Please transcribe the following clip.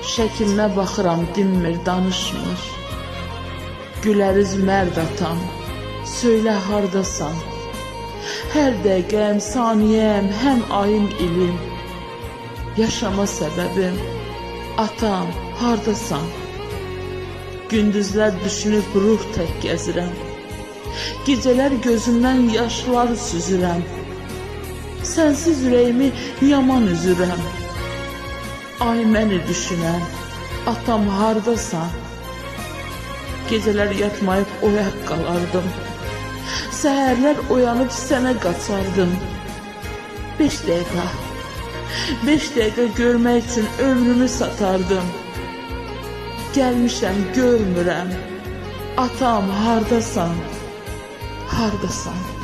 Şəklinə baxıram, dinmir, danışmır. Güləriz mərd atam, söylə hardasan? Hər dəqiqəm, saniyəm, həm ayım, ilim. Yaşama səbəbim, atam, hardasan? Gündüzlər düşünüb ruh tək gəzirəm. Gecələr gözümdən yaşlar süzürəm. Sənsiz ürəyimi yaman üzürəm. Ay məni düşünən, atam hardasan? Gecələr yatmayıb oyaq qalardım. Səhərlər oyanıb sənə qaçardım. 5 dəqiqə görmək üçün ömrümü satardım. Gəlmişəm, görmürəm. Atam hardasan? Hardasan?